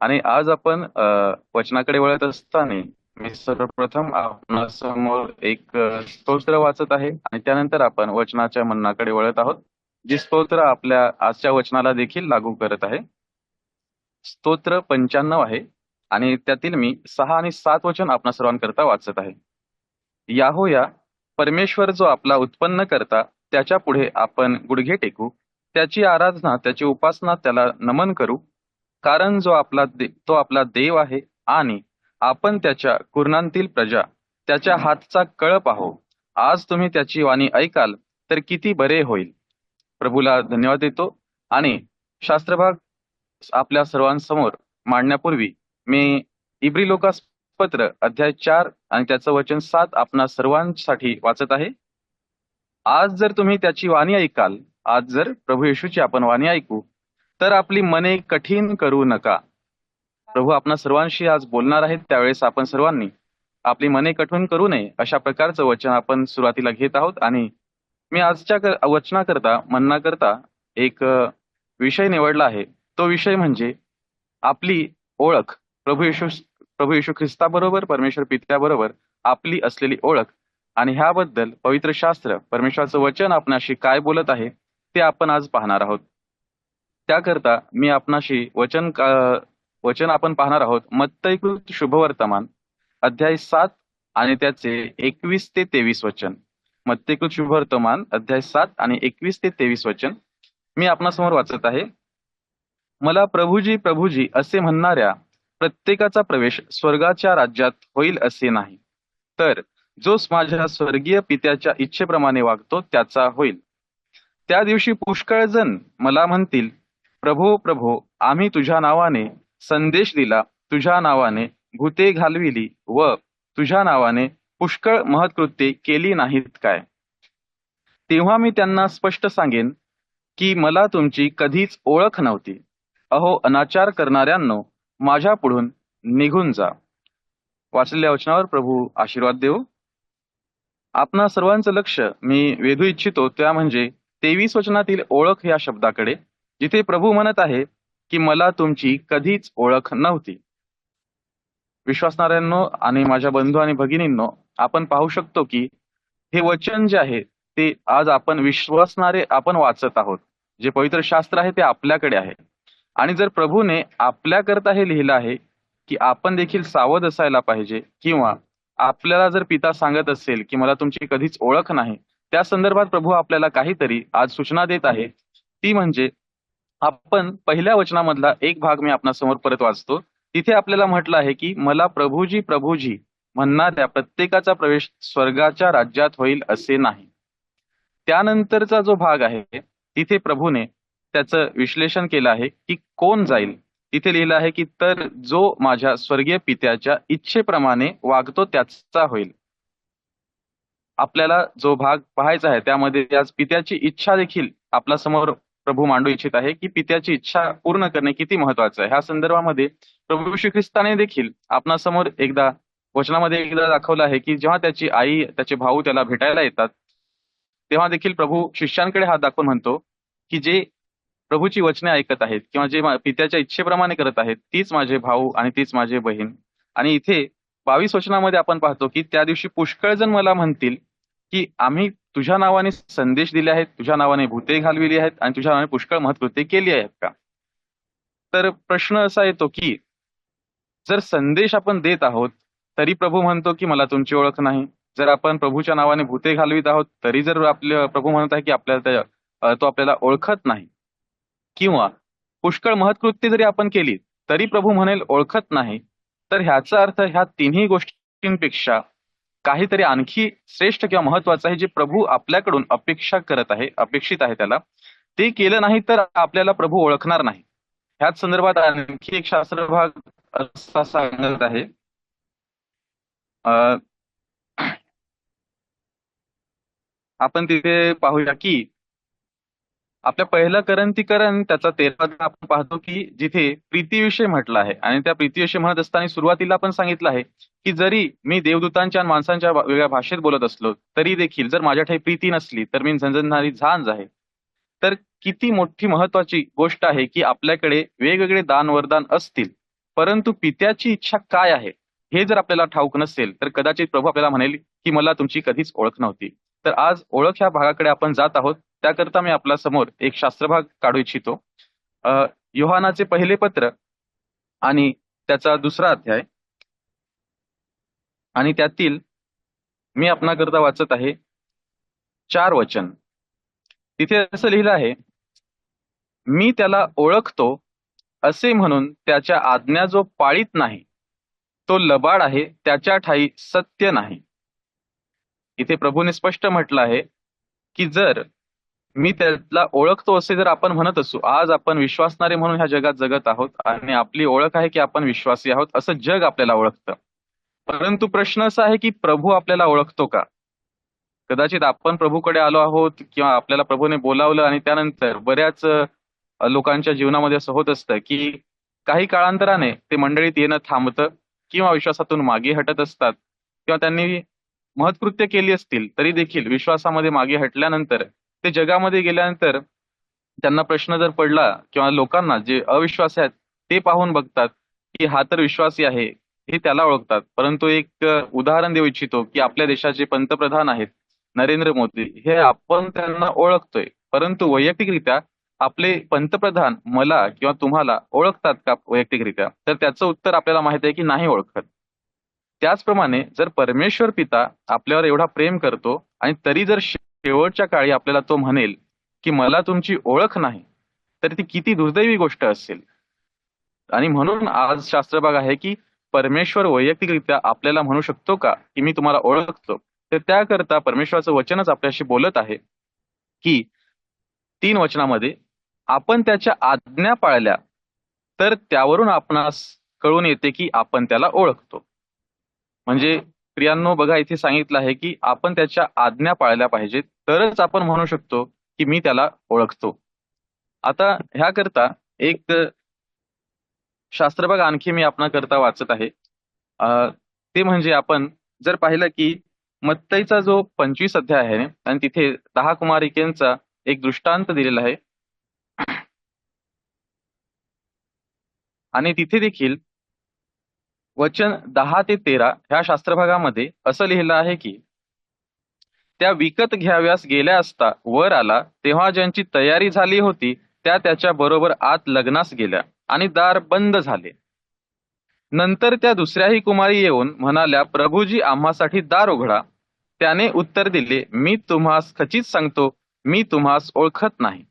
आणि आज आपण वचनाकडे वळत असताना मी सर्वप्रथम आपणासमोर एक स्तोत्र वाचत आहे आणि त्यानंतर आपण वचनाच्या म्हणण्याकडे वळत आहोत. जे स्तोत्र आपल्या आजच्या वचनाला देखील लागू करत आहे. स्तोत्र 95 आहे आणि त्यातील मी 6 आणि 7 वचन आपणा सर्वांकरता वाचत आहे. याहोया, परमेश्वर जो आपला उत्पन्न करता, त्याच्या पुढे आपण गुडघे टेकू, त्याची आराधना, त्याची उपासना, त्याला नमन करू. कारण तो आपला देव आहे आणि आपण त्याच्या कुरणांतील प्रजा, त्याच्या हातचा कळप आहो. आज तुम्ही त्याची वाणी ऐकाल तर किती बरे होईल. प्रभूला धन्यवाद देतो आणि शास्त्रभाग आपल्या सर्वांसमोर मांडण्यापूर्वी मी इब्री लोकास पत्र अध्याय 4 आणि त्याचं वचन 7 आपणा सर्वांसाठी वाचत आहे. आज जर तुम्ही त्याची वाणी ऐकाल, आज जर प्रभू येशूची आपण वाणी ऐकू, तर आपली मने कठीण करू नका. प्रभू आपणा सर्वांशी आज बोलणार आहेत, त्यावेळेस आपण सर्वांनी आपली मने कठीण करू नये अशा प्रकारचं वचन आपण सुरुवातीला घेत आहोत. आणि मी आजच्या वचनाकरता म्हणण्याकरता एक विषय निवडला आहे. तो विषय म्हणजे आपली ओळख. प्रभू येशू ख्रिस्ताबरोबर, परमेश्वर पित्याबरोबर आपली असलेली ओळख आणि ह्याबद्दल पवित्र शास्त्र, परमेश्वराचं वचन आपणाशी काय बोलत आहे ते आपण आज पाहणार आहोत. त्याकरता मी आपणाशी वचन आपण पाहणार आहोत. मत्तईकृत शुभवर्तमान अध्याय 7 आणि त्याचे 21 ते 23 वचन. मत्तईकृत शुभवर्तमान अध्याय 7 आणि 21 ते 23 वचन मी आपणासमोर वाचत आहे. मला प्रभूजी प्रभूजी असे म्हणणाऱ्या प्रत्येकाचा प्रवेश स्वर्गाच्या राज्यात होईल असे नाही, तर जो माझ्या स्वर्गीय पित्याच्या इच्छेप्रमाणे वागतो त्याचा होईल. त्या दिवशी पुष्कळ जण मला म्हणतील, प्रभो प्रभो, आम्ही तुझ्या नावाने संदेश दिला, तुझ्या नावाने भूते घालविली व तुझ्या नावाने पुष्कळ महत्कृत्ये केली नाहीत काय? तेव्हा मी त्यांना स्पष्ट सांगेन की मला तुमची कधीच ओळख नव्हती. अहो अनाचार करणाऱ्यांनो, माझ्या पुढून निघून जा. वाचलेल्या वचनावर प्रभू आशीर्वाद देव. आपणा सर्वांचं लक्ष मी वेधू इच्छितो त्या म्हणजे 23 वचनातील ओळख या शब्दाकडे, जिथे प्रभू म्हणत आहे की मला तुमची कधीच ओळख नव्हती. विश्वासणाऱ्यांनो आणि माझ्या बंधू आणि भगिनींनो, आपण पाहू शकतो की हे वचन जे आहे ते आज आपण विश्वासणारे आपण वाचत आहोत. जे पवित्र शास्त्र आहे ते आपल्याकडे आहे आणि जर प्रभूने आपल्याकरता हे लिहिलं आहे की आपण देखील सावध असायला पाहिजे, किंवा आपल्याला जर पिता सांगत असेल की मला तुमची कधीच ओळख नाही, त्या संदर्भात प्रभू आपल्याला काहीतरी आज सूचना देत आहे. ती म्हणजे आपण पहिल्या वचनामधला एक भाग मी आपणासमोर परत वाचतो. तिथे आपल्याला म्हटलं आहे की मला प्रभूजी प्रभूजी म्हणणाऱ्या प्रत्येकाचा प्रवेश स्वर्गाच्या राज्यात होईल असे नाही. त्यानंतरचा जो भाग आहे तिथे प्रभूने त्याचं विश्लेषण केलं आहे की कोण जाईल. तिथे लिहिलं आहे की तर जो माझ्या स्वर्गीय पित्याच्या इच्छेप्रमाणे वागतो त्याचा होईल. आपल्याला जो भाग पाहायचा आहे त्यामध्ये आज पित्याची इच्छा देखील आपल्या समोर प्रभू मांडू इच्छित आहे की पित्याची इच्छा पूर्ण करणे किती महत्वाचं आहे. ह्या संदर्भामध्ये प्रभू श्री ख्रिस्ताने देखील आपणासमोर एकदा वचनामध्ये एकदा दाखवलं आहे की जेव्हा त्याची आई, त्याचे भाऊ त्याला भेटायला येतात, तेव्हा देखील प्रभू शिष्यांकडे हात दाखवून म्हणतो की जे प्रभूची वचने ऐकत आहेत किंवा जे पित्याच्या इच्छेप्रमाणे करत आहेत, तीच माझे भाऊ आणि तीच माझे बहीण. आणि इथे 22 वचनामध्ये आपण पाहतो की त्या दिवशी पुष्कळ जण मला म्हणतील की आम्ही तुझ्या नावाने संदेश दिले आहेत, तुझ्या नावाने भूते घालविली आहेत आणि तुझ्या नावाने पुष्कळ महत्कृत्ये केली आहेत का? तर प्रश्न असा येतो की जर संदेश आपण देत आहोत तरी प्रभू म्हणतो की मला तुमची ओळख नाही. जर आपण प्रभूच्या नावाने भूते घालवित आहोत तरी जर आपले प्रभू म्हणत आहे की तो आपल्याला ओळखत नाही, किंवा पुष्कळ महत्कृत्य जरी आपण केली तरी प्रभू म्हणेल ओळखत नाही, तर ह्याचा अर्थ ह्या तिन्ही गोष्टींपेक्षा काहीतरी आणखी श्रेष्ठ किंवा महत्वाचं आहे जे प्रभू आपल्याकडून अपेक्षा करत आहे, अपेक्षित आहे त्याला, ते केलं नाही तर आपल्याला प्रभू ओळखणार नाही. ह्याच संदर्भात आणखी एक शास्त्र भाग असा सांगत आहे. अं, आपण तिथे पाहूया की आपल्या पहिलं करंतीकरण त्याचा 13 आपण पाहतो की जिथे प्रीतीविषयी म्हटलं आहे आणि त्या प्रीतीविषयी म्हणत असताना सुरुवातीला आपण सांगितलं आहे की जरी मी देवदूतांच्या आणि माणसांच्या वेगळ्या भाषेत बोलत असलो तरी देखील जर माझ्या ठाई प्रीती नसली तर मी झंझणारी झांज आहे. तर किती मोठी महत्वाची गोष्ट आहे की आपल्याकडे वेगवेगळे दान वरदान असतील परंतु पित्याची इच्छा काय आहे हे जर आपल्याला ठाऊक नसेल तर कदाचित प्रभू आपल्याला म्हणेल की मला तुमची कधीच ओळख नव्हती. तर आज ओळख ह्या भागाकडे आपण जात आहोत. त्याकरता मी आपल्या समोर एक शास्त्रभाग काढू इच्छितो. योहानाचे पहिले पत्र आणि त्याचा दुसरा अध्याय, आणि त्यातील मी आपणाकरता वाचत आहे 4 वचन. तिथे असं लिहिलं आहे, मी त्याला ओळखतो असे म्हणून त्याच्या आज्ञा जो पाळीत नाही तो लबाड आहे, त्याच्या ठायी सत्य नाही. इथे प्रभूने स्पष्ट म्हटलं आहे की जर मी त्याला ओळखतो असे जर आपण म्हणत असू, आज आपण विश्वासणारे म्हणून ह्या जगात जगत आहोत आणि आपली ओळख आहे की आपण विश्वासी आहोत, असं जग आपल्याला ओळखतं. परंतु प्रश्न असा आहे की प्रभू आपल्याला ओळखतो का? कदाचित आपण प्रभूकडे आलो आहोत किंवा आपल्याला प्रभूने बोलावलं आणि त्यानंतर बऱ्याच लोकांच्या जीवनामध्ये असं होत असतं की काही काळांतराने ते मंडळीत येणं थांबतं किंवा विश्वासातून मागे हटत असतात, किंवा त्यांनी महत्कृत्य केली असतील तरी देखील विश्वासामध्ये मागे हटल्यानंतर ते जगामध्ये गेल्यानंतर त्यांना प्रश्न जर पडला किंवा लोकांना जे अविश्वासी आहेत ते पाहून बघतात की हा तर विश्वासी आहे, हे त्याला ओळखतात. परंतु एक उदाहरण देऊ इच्छितो की आपल्या देशाचे पंतप्रधान आहेत नरेंद्र मोदी, हे आपण त्यांना ओळखतोय, परंतु वैयक्तिकरित्या आपले पंतप्रधान मला किंवा तुम्हाला ओळखतात का वैयक्तिकरित्या? तर त्याचं उत्तर आपल्याला माहित आहे की नाही ओळखत. त्याचप्रमाणे जर परमेश्वर पिता आपल्यावर एवढा प्रेम करतो आणि तरी जर शेवटच्या काळी आपल्याला तो म्हणेल की मला तुमची ओळख नाही, तर ती किती दुर्दैवी गोष्ट असेल. आणि म्हणून आज शास्त्रभाग आहे की परमेश्वर वैयक्तिकरित्या आपल्याला म्हणू शकतो का की मी तुम्हाला ओळखतो? तर त्याकरता परमेश्वराचं वचनच आपल्याशी बोलत आहे की 3 वचनामध्ये, आपण त्याच्या आज्ञा पाळल्या तर त्यावरून आपणास कळून येते की आपण त्याला ओळखतो. म्हणजे प्रियांनो, बघा इथे सांगितलं आहे की आपण त्याच्या आज्ञा पाळल्या पाहिजेत, तरच आपण म्हणू शकतो की मी त्याला ओळखतो. आता ह्याकरता एक शास्त्रभाग आणखी मी आपणाकरता वाचत आहे. ते म्हणजे आपण जर पाहिलं की मत्तईचा जो 25 अध्याय आहे आणि तिथे 10 कुमारिकेंचा एक दृष्टांत दिलेला आहे, आणि तिथे देखील वचन 10 ते 13 ह्या शास्त्रभागामध्ये असं लिहिलं आहे की त्या विकत घ्याव्यास गेल्या असता वर आला, तेव्हा ज्यांची तयारी झाली होती त्या त्याच्या बरोबर आत लग्नास गेल्या आणि दार बंद झाले. नंतर त्या दुसऱ्याही कुमारी येऊन म्हणाल्या, प्रभूजी आम्हासाठी दार उघडा. त्याने उत्तर दिले, मी तुम्हास खचित सांगतो, मी तुम्हास ओळखत नाही.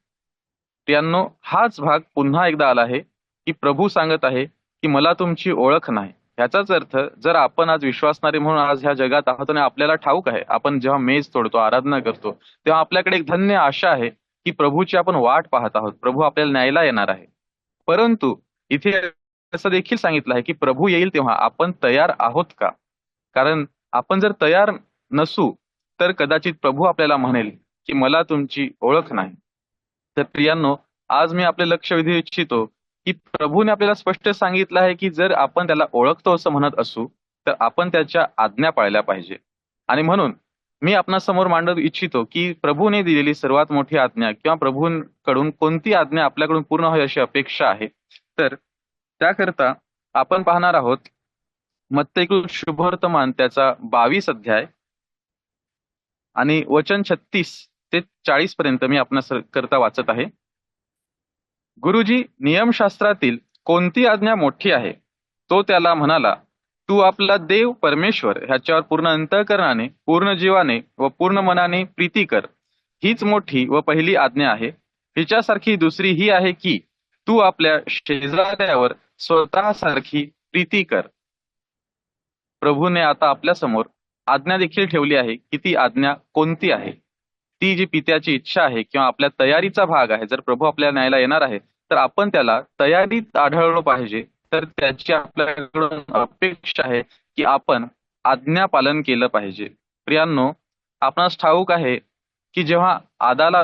प्रियांनो, हाच भाग पुन्हा एकदा आला आहे की प्रभू सांगत आहे की मला तुमची ओळख नाही. ह्याचाच अर्थ जर आपण आज विश्वासणारे म्हणून आज ह्या जगात आहोत आणि आपल्याला ठाऊक आहे, आपण जेव्हा मेज तोडतो, आराधना करतो, तेव्हा आपल्याकडे एक धन्य आशा आहे की प्रभूची आपण वाट पाहत आहोत, प्रभू आपल्याला न्यायला येणार आहे. परंतु इथे असं देखील सांगितलं आहे की प्रभू येईल तेव्हा आपण तयार आहोत का? कारण आपण जर तयार नसू तर कदाचित प्रभू आपल्याला म्हणेल की मला तुमची ओळख नाही. तर प्रियांनो, आज मी आपले लक्ष वेधू इच्छितो की प्रभूने आपल्याला स्पष्ट सांगितलं आहे की जर आपण त्याला ओळखतो असं म्हणत असू तर आपण त्याच्या आज्ञा पाळल्या पाहिजे. आणि म्हणून मी आपणासमोर मांडू इच्छितो की प्रभूने दिलेली सर्वात मोठी आज्ञा किंवा प्रभूंकडून कोणती आज्ञा आपल्याकडून पूर्ण होईल अशी अपेक्षा आहे. तर त्याकरता आपण पाहणार आहोत मत्तईकृत शुभवर्तमान त्याचा 22 अध्याय आणि वचन 36 ते 40 पर्यंत मी आपणास करता वाचत आहे. गुरुजी, नियमशास्त्रातील कोणती आज्ञा मोठी आहे? तो त्याला म्हणाला, तू आपला देव परमेश्वर ह्याच्यावर पूर्ण अंतःकरणाने, पूर्ण जीवाने व पूर्ण मनाने प्रीती कर. हीच मोठी व पहिली आज्ञा आहे. हिच्यासारखी दुसरी ही आहे की तू आपल्या शेजाऱ्यावर स्वतःसारखी प्रीती कर. प्रभूने आता आपल्या समोर आज्ञा देखील ठेवली आहे की ती आज्ञा कोणती आहे. ती जी पित्याची इच्छा आहे किंवा आपल्या तयारीचा भाग आहे. जर प्रभू आपल्याला न्यायला येणार आहे तर आपण त्याला तयारीत आढळलो पाहिजे. तर त्याची आपल्याकडून अपेक्षा आहे की आपण आज्ञा पालन केलं पाहिजे. प्रियांनो, आपणास ठाऊक आहे की जेव्हा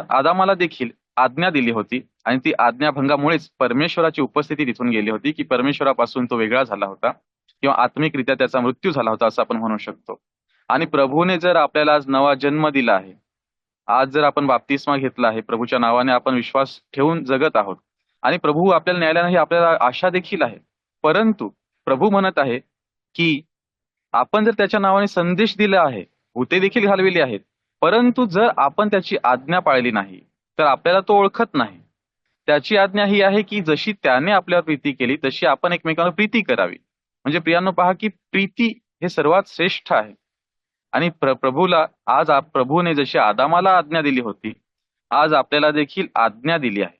आदामाला देखील आज्ञा दिली होती आणि ती आज्ञाभंगामुळेच परमेश्वराची उपस्थिती तिथून गेली होती की परमेश्वरापासून तो वेगळा झाला होता किंवा आत्मिकरित्या त्याचा मृत्यू झाला होता असं आपण म्हणू शकतो. आणि प्रभूने जर आपल्याला आज नवा जन्म दिला आहे, आज जर आपण बाप्तिस्मा घेतला आहे, प्रभूच्या नावाने आपण विश्वास ठेवून जगत आहोत आणि प्रभू आपल्याला न्यायला नाही आपल्याला आशा देखील आहे. परंतु प्रभू म्हणत आहे की आपण जर त्याच्या नावाने संदेश दिला आहे, भूते देखील घालविली आहेत, परंतु जर आपण त्याची आज्ञा पाळली नाही तर आपल्याला तो ओळखत नाही. त्याची आज्ञा ही आहे की जशी त्याने आपल्यावर प्रीती केली तशी आपण एकमेकांवर प्रीती करावी. म्हणजे प्रियांनो, पहा की प्रीती हे सर्वात श्रेष्ठ आहे. आणि प्रभूला आज प्रभूने जशी आदामाला आज्ञा दिली होती, आज आपल्याला देखील आज्ञा दिली आहे.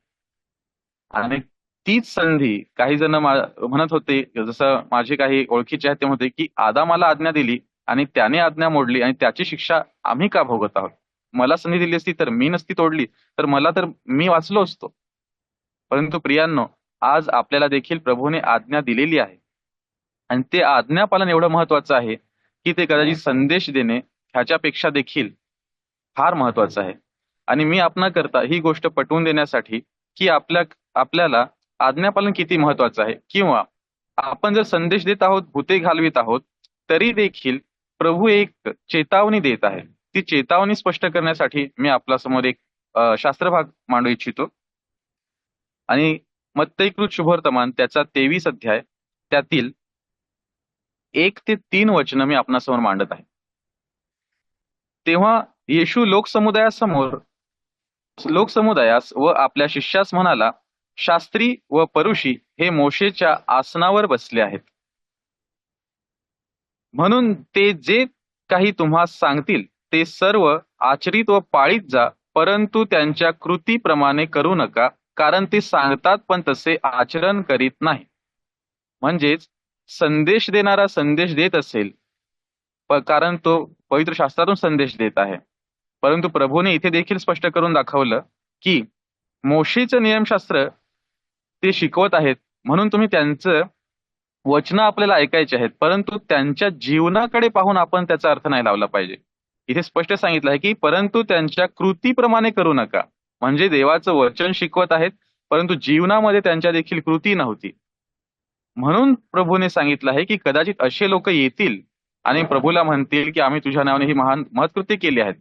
आणि तीच संधी काही जण म्हणत होते, जसं माझे काही ओळखीचे आहेत ते म्हणते की आदामाला आज्ञा दिली आणि त्याने आज्ञा मोडली आणि त्याची शिक्षा आम्ही का भोगत आहोत. मला संधी दिली असती तर मी नसती तोडली तर मी वाचलो असतो. परंतु प्रियांनो, आज आपल्याला देखील प्रभूने आज्ञा दिलेली आहे आणि ते आज्ञापालन एवढं महत्वाचं आहे की ते कदाचित संदेश देणे ह्याच्यापेक्षा देखील फार महत्वाचं आहे. आणि मी आपणाकरता ही गोष्ट पटवून देण्यासाठी की आपल्याला आज्ञापालन किती महत्वाचं आहे, किंवा आपण जर संदेश देत आहोत, भूते घालवित आहोत, तरी देखील प्रभू एक चेतावणी देत आहे. ती चेतावणी स्पष्ट करण्यासाठी मी आपल्या समोर एक शास्त्रभाग मांडू इच्छितो. आणि मत्तईकृत शुभवर्तमान त्याचा 23 अध्याय त्यातील 1 ते 3 वचनं मी आपणासमोर मांडत आहे. तेव्हा येशू लोकसमुदायास व आपल्या शिष्यास म्हणाला, शास्त्री व परुषी हे मोशेच्या आसनावर बसले आहेत, म्हणून ते जे काही तुम्हास सांगतील ते सर्व आचरित व पाळीत जा, परंतु त्यांच्या कृतीप्रमाणे करू नका, कारण ते सांगतात पण तसे आचरण करीत नाही. म्हणजेच संदेश देणारा संदेश देत असेल, कारण तो पवित्र शास्त्रातून संदेश देत आहे, परंतु प्रभूने इथे देखील स्पष्ट करून दाखवलं की मोशेचं नियमशास्त्र ते शिकवत आहेत, म्हणून तुम्ही त्यांचं वचनं आपल्याला ऐकायचे आहेत, परंतु त्यांच्या जीवनाकडे पाहून आपण त्याचा अर्थ नाही लावला पाहिजे. इथे स्पष्ट सांगितलं आहे की परंतु त्यांच्या कृतीप्रमाणे करू नका. म्हणजे देवाचं वचन शिकवत आहेत, परंतु जीवनामध्ये त्यांच्या देखील कृती नव्हती. म्हणून प्रभूने सांगितलं आहे की कदाचित असे लोक येतील आणि प्रभूला म्हणतील की आम्ही तुझ्या नावाने ही महान महत्कृत्य केली आहेत,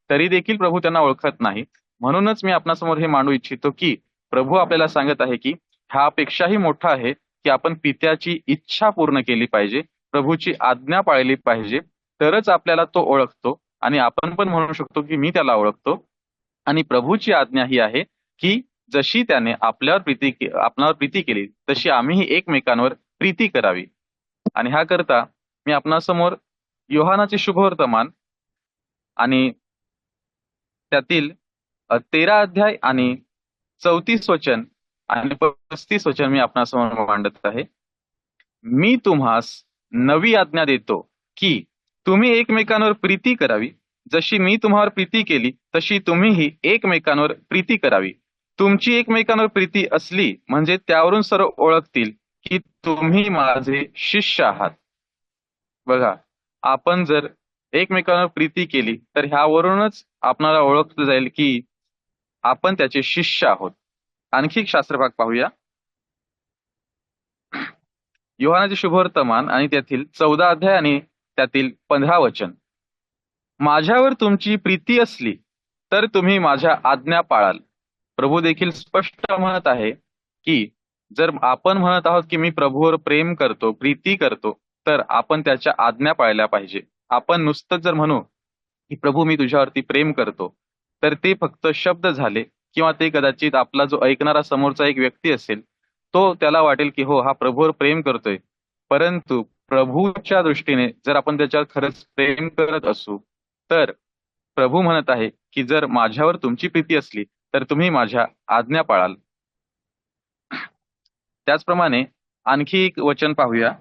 तरी देखील प्रभू त्यांना ओळखत नाही. म्हणूनच मी आपणासमोर हे मांडू इच्छितो की प्रभू आपल्याला सांगत आहे की ह्यापेक्षाही मोठा आहे की आपण पित्याची इच्छा पूर्ण केली पाहिजे, प्रभूची आज्ञा पाळली पाहिजे, तरच आपल्याला तो ओळखतो आणि आपण पण म्हणू शकतो की मी त्याला ओळखतो. आणि प्रभूची आज्ञा ही आहे की जशी त्याने आपल्यावर प्रीती केली तशी आम्हीही एकमेकांवर प्रीती करावी. आणि ह्याकरता मी आपणासमोर योहानाचे शुभवर्तमान आणि त्यातील 13 अध्याय आणि 34 वचन आणि 35 वचन मी आपणासमोर मांडत आहे. मी तुम्हास नवी आज्ञा देतो की तुम्ही एकमेकांवर प्रीती करावी, जशी मी तुम्हावर प्रीती केली तशी तुम्हीही एकमेकांवर प्रीती करावी. तुमची एकमेकांवर प्रीती असली म्हणजे त्यावरून सर्व ओळखतील की तुम्ही माझे शिष्य आहात. बघा, आपण जर एकमेकांवर प्रीती केली तर ह्यावरूनच आपणाला ओळखलं जाईल की आपण त्याचे शिष्य आहोत. आणखी एक शास्त्रभाग पाहूया. योहानाचे शुभवर्तमान आणि त्यातील 14 अध्याय आणि त्यातील 15 वचन. माझ्यावर तुमची प्रीती असली तर तुम्ही माझ्या आज्ञा पाळाल. प्रभू देखील स्पष्ट म्हणत आहे की जर आपण म्हणत आहोत की मी प्रभूवर प्रेम करतो, प्रीती करतो, तर आपण त्याच्या आज्ञा पाळल्या पाहिजे. आपण नुसतं जर म्हणू की प्रभू मी तुझ्यावरती प्रेम करतो, तर ते फक्त शब्द झाले, किंवा ते कदाचित आपला जो ऐकणारा समोरचा एक व्यक्ती असेल तो त्याला वाटेल की हो हा प्रभूवर प्रेम करतोय, परंतु प्रभूच्या दृष्टीने जर आपण त्याच्यावर खरंच प्रेम करत असू तर प्रभू म्हणत आहे की जर माझ्यावर तुमची प्रीती असली तर तुम्ही माझ्या आज्ञा पाळाल. त्याचप्रमाणे आणखी एक वचन पाहूया.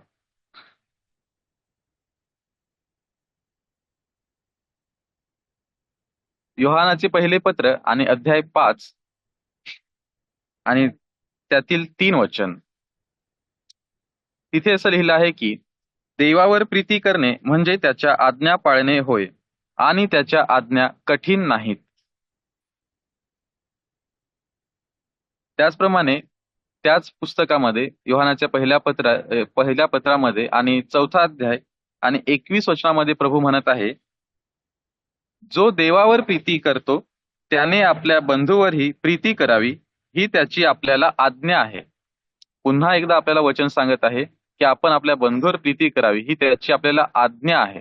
योहानाचे पहिले पत्र आणि अध्याय 5 आणि त्यातील 3 वचन. तिथे असं लिहिलं आहे की देवावर प्रीती करणे म्हणजे त्याच्या आज्ञा पाळणे होय, आणि त्याच्या आज्ञा कठीण नाहीत. त्याचप्रमाणे त्याच पुस्तकामध्ये योहानाच्या पहिल्या पत्रामध्ये आणि 4था अध्याय आणि 21 वचनामध्ये प्रभू म्हणत आहे, जो देवावर प्रीती करतो त्याने आपल्या बंधूवरही प्रीती करावी, ही त्याची आपल्याला आज्ञा आहे. पुन्हा एकदा आपल्याला वचन सांगत आहे की आपण आपल्या बंधूवर प्रीती करावी, ही त्याची आपल्याला आज्ञा आहे.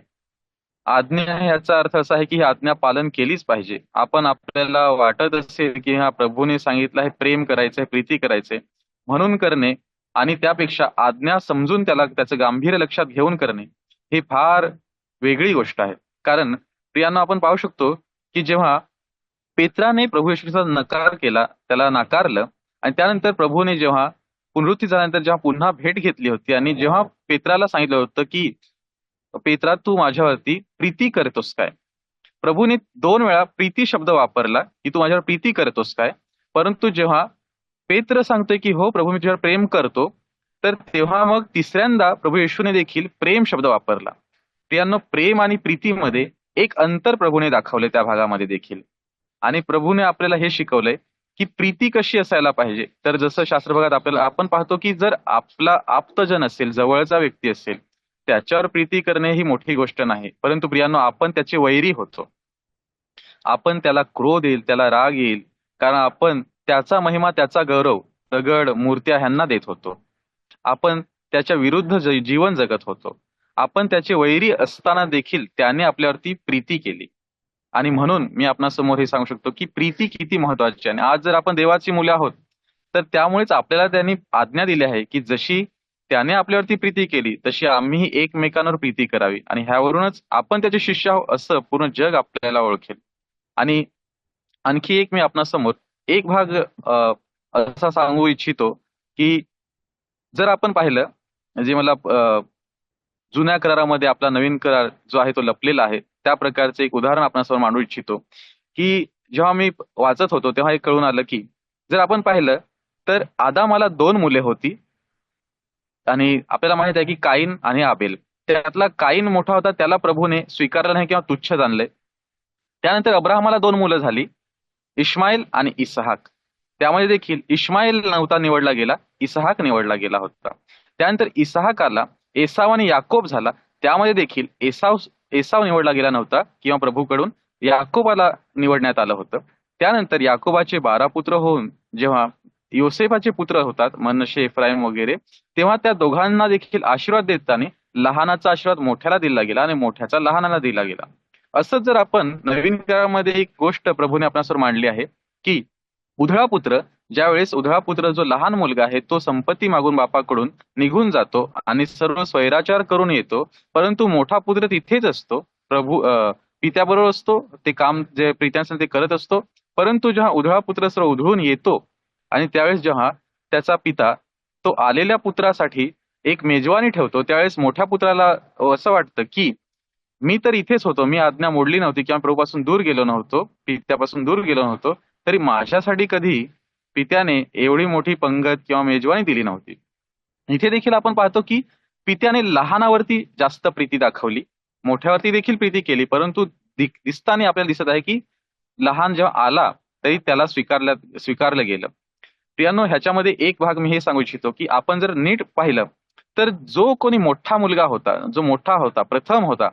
आज्ञा आहे याचा अर्थ असा आहे की ही आज्ञा पालन केलीच पाहिजे. आपण आपल्याला वाटत असेल की हा प्रभूने सांगितलं आहे प्रेम करायचंय, प्रीती करायचंय म्हणून करणे, आणि त्यापेक्षा आज्ञा समजून त्याला त्याचं गांभीर्य लक्षात घेऊन करणे, ही फार वेगळी गोष्ट आहे. कारण प्रियांनो, आपण पाहू शकतो की जेव्हा पेत्राने प्रभू येशूचा नकार केला, त्याला नाकारलं, आणि त्यानंतर प्रभूने जेव्हा पुनरुत्थी झाल्यानंतर जेव्हा पुन्हा भेट घेतली होती आणि जेव्हा पेत्राला सांगितलं होतं की पेत्रा, तू माझ्यावरती प्रीती करतोस काय? प्रभूने 2 वेळा प्रीती शब्द वापरला की तू माझ्यावर प्रीती करतोस काय? परंतु जेव्हा पेत्र सांगतोय की हो प्रभू, मी तुझ्यावर प्रेम करतो, तर तेव्हा मग तिसऱ्यांदा प्रभू येशूने देखील प्रेम शब्द वापरला. प्रियांनो, प्रेम आणि प्रीतीमध्ये एक अंतर प्रभूने दाखवले त्या भागामध्ये देखील. आणि प्रभूने आपल्याला हे शिकवलंय की प्रीती कशी असायला पाहिजे. तर जसं शास्त्रभागात आपल्याला आपण पाहतो की जर आपला आप्तजन असेल, जवळचा व्यक्ती असेल, त्याच्यावर प्रीती करणे ही मोठी गोष्ट नाही. परंतु प्रियांनो, आपण त्याचे वैरी होतो. आपण त्याला क्रोध येईल, त्याला राग येईल, कारण आपण त्याचा महिमा, त्याचा गौरव दगड, मूर्त्या ह्यांना देत होतो. आपण त्याच्या विरुद्ध जीवन जगत होतो. आपण त्याचे वैरी असताना देखील त्याने आपल्यावरती प्रीती केली. आणि म्हणून मी आपणासमोर हे सांगू शकतो की प्रीती किती महत्वाची आहे. आणि आज जर आपण देवाची मुले आहोत, तर त्यामुळेच आपल्याला त्यांनी आज्ञा दिली आहे की जशी त्याने आपल्यावरती प्रीती केली, तशी आम्हीही एकमेकांवर प्रीती करावी. आणि ह्यावरूनच आपण त्याचे शिष्य आहोत असं पूर्ण जग आपल्याला ओळखेल. आणि आणखी एक मी आपणासमोर एक भाग असा सांगू इच्छितो की जर आपण पाहिलं, जे मला जुन्या करारामध्ये आपला नवीन करार जो आहे तो लपलेला आहे, त्या प्रकारचे एक उदाहरण आपणासमोर मांडू इच्छितो की जेव्हा मी वाचत होतो तेव्हा हे कळून आलं की जर आपण पाहिलं तर आदामाला 2 मुले होती. आणि आपल्याला माहित आहे की काईन आणि आबेल. त्यातला काईन मोठा होता, त्याला प्रभूने स्वीकारलं नाही किंवा तुच्छ जाणलंय. त्यानंतर अब्राहमाला 2 मुलं झाली, इश्माईल आणि इसहाक. त्यामध्ये देखील इश्माईल नव्हता निवडला गेला, इसहाक निवडला गेला होता. त्यानंतर इसहाकाला एसाव आणि याकोब झाला. त्यामध्ये देखील एसाव निवडला गेला नव्हता किंवा प्रभूकडून याकोबाला निवडण्यात आलं होतं. त्यानंतर याकोबाचे 12 पुत्र होऊन जेव्हा योसेफाचे पुत्र होतात, मनशे, एफ्राईम वगैरे, तेव्हा त्या दोघांना देखील आशीर्वाद देताना लहानाचा आशीर्वाद मोठ्याला दिला गेला आणि मोठ्याचा लहानाला दिला गेला. असंच जर आपण नवीन काळामध्ये एक गोष्ट प्रभूने आपणासमोर मांडली आहे की उधळा पुत्र, ज्यावेळेस उधळा पुत्र जो लहान मुलगा आहे तो संपत्ती मागून बापाकडून निघून जातो आणि सर्व स्वैराचार करून येतो, परंतु मोठा पुत्र तिथेच असतो, पित्याबरोबर असतो, ते काम जे प्रित्याचं ते करत असतो. परंतु जेव्हा उधळा पुत्र सर्व उधळून येतो आणि त्यावेळेस जेव्हा त्याचा पिता तो आलेल्या पुत्रासाठी एक मेजवानी ठेवतो, त्यावेळेस मोठ्या पुत्राला असं वाटतं की मी तर इथेच होतो, मी आज्ञा मोडली नव्हती किंवा प्रभूपासून दूर गेलो नव्हतो, पित्यापासून दूर गेलो नव्हतो, तरी माझ्यासाठी कधी पित्याने एवढी मोठी पंगत किंवा मेजवानी दिली नव्हती. इथे देखील आपण पाहतो की पित्याने लहानावरती जास्त प्रीती दाखवली, मोठ्यावरती देखील प्रीती केली, परंतु दिसताना आपल्याला दिसत आहे की लहान जेव्हा आला तरी त्याला स्वीकारलं गेलं. प्रियांनो, ह्याच्यामध्ये एक भाग मी हे सांगू इच्छितो की आपण जर नीट पाहिलं तर जो कोणी मोठा मुलगा होता, जो मोठा होता, प्रथम होता,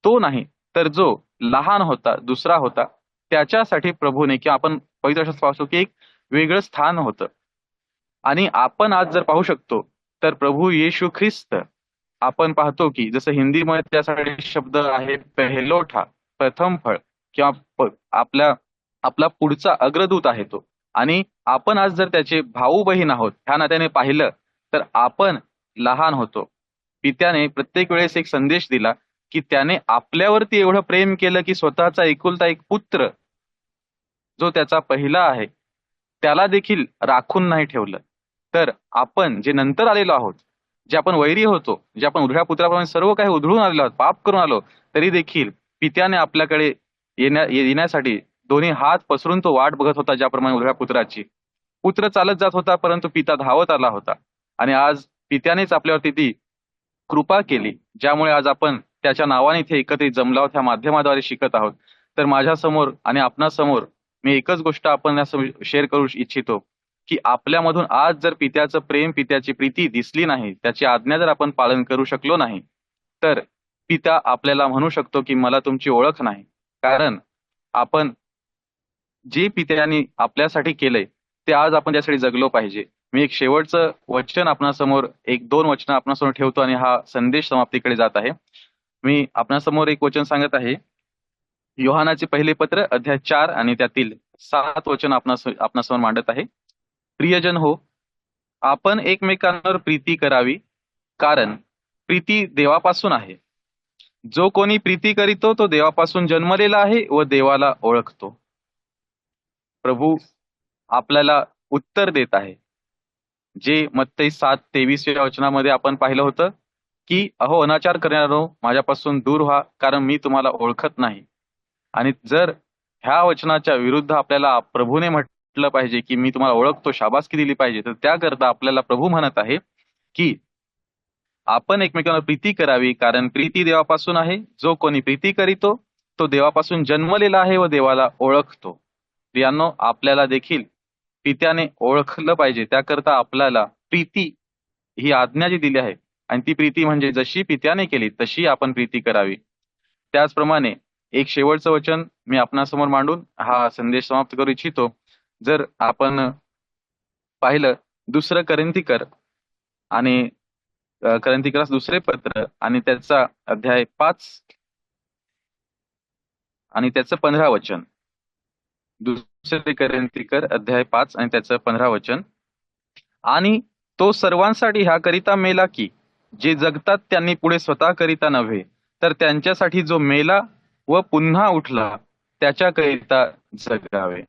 तो नाही, तर जो लहान होता, दुसरा होता, त्याच्यासाठी प्रभूने किंवा आपण पवित्र शास्त्रात पाहतो की एक वेगळं स्थान होतं. आणि आपण आज जर पाहू शकतो तर प्रभू येशू ख्रिस्त, आपण पाहतो की जसं हिंदीमध्ये त्यासाठी शब्द आहे पहेलोठा, प्रथम फळ, किंवा आपल्या आपला पुढचा अग्रदूत आहे तो. आणि आपण आज जर त्याचे भाऊ बहीण आहोत ह्या नात्याने पाहिलं तर आपण लहान होतो. पित्याने प्रत्येक वेळेस एक संदेश दिला की त्याने आपल्यावरती एवढं प्रेम केलं की स्वतःचा एकुलता एक पुत्र जो त्याचा पहिला आहे त्याला देखील राखून नाही ठेवलं. तर आपण जे नंतर आलेलो आहोत, जे आपण वैरी होतो, जे आपण उधळ्या पुत्राप्रमाणे सर्व काही उधळून आलेलो आहोत, पाप करून आलो, तरी देखील पित्याने आपल्याकडे येण्यासाठी दोन्ही हात पसरून तो वाट बघत होता, ज्याप्रमाणे उधळ्या पुत्राची. पुत्र चालत जात होता परंतु पिता धावत आला होता. आणि आज पित्यानेच आपल्यावरती ती कृपा केली, ज्यामुळे आज आपण त्याच्या नावाने इथे एकत्रित जमलो आहोत, ह्या माध्यमाद्वारे शिकत आहोत. तर माझ्यासमोर आणि आपणासमोर मी एकच गोष्ट आपण शेअर करू इच्छितो की आपल्यामधून आज जर पित्याचं प्रेम, पित्याची प्रीती दिसली नाही, त्याची आज्ञा जर आपण पालन करू शकलो नाही, तर पिता आपल्याला म्हणू शकतो की मला तुमची ओळख नाही. कारण आपण जे पित्याने आपल्यासाठी केलंय ते आज आपण त्यासाठी जगलो पाहिजे. मी एक शेवटचं वचन आपणासमोर, एक दोन वचन आपणासमोर ठेवतो आणि हा संदेश समाप्तीकडे जात आहे. मी आपणासमोर एक वचन सांगत आहे. योहानाचे पहिले पत्र अध्याय 4 आणि त्यातील 7 वचन आपणासमोर मांडत आहे. प्रियजन हो, आपण एकमेकांवर प्रीती करावी, कारण प्रीती देवापासून आहे. जो कोणी प्रीती करीतो तो देवापासून जन्मलेला आहे व देवाला ओळखतो. प्रभू आपल्याला उत्तर देत आहे. जे मत्ती 7:23 या वचनामध्ये आपण पाहिलं होतं की अहो अनाचार करणारो माझ्यापासून दूर व्हा, कारण मी तुम्हाला ओळखत नाही. आणि जर ह्या वचनाच्या विरुद्ध आपल्याला प्रभूने म्हटलं पाहिजे की मी तुम्हाला ओळखतो, शाबासकी दिली पाहिजे, तर त्याकरता आपल्याला प्रभू म्हणत आहे की आपण एकमेकांवर प्रीती करावी, कारण प्रीती देवापासून आहे. जो कोणी प्रीती करीतो तो देवापासून जन्मलेला आहे व देवाला ओळखतो. प्रियांनो, आपल्याला देखील पित्याने ओळखलं पाहिजे. त्याकरता आपल्याला प्रीती ही आज्ञा जी दिली आहे, आणि ती प्रीती म्हणजे जशी पित्याने केली तशी आपण प्रीती करावी. त्याचप्रमाणे एक शेवटचं वचन मी आपणासमोर मांडून हा संदेश समाप्त करू इच्छितो. जर आपण पाहिलं 2 कोरिन्थीकर आणि कोरिन्थीकरास दुसरे पत्र आणि त्याचा अध्याय 5 आणि त्याचं 15 वचन. 2 कोरिन्थीकर अध्याय 5 आणि त्याचं 15 वचन. आणि तो सर्वांसाठी ह्याकरिता मेला की जे जगतात त्यांनी पुढे स्वतःकरिता नव्हे, तर त्यांच्यासाठी जो मेला व पुन्हा उठला त्याच्याकरिता जगावे.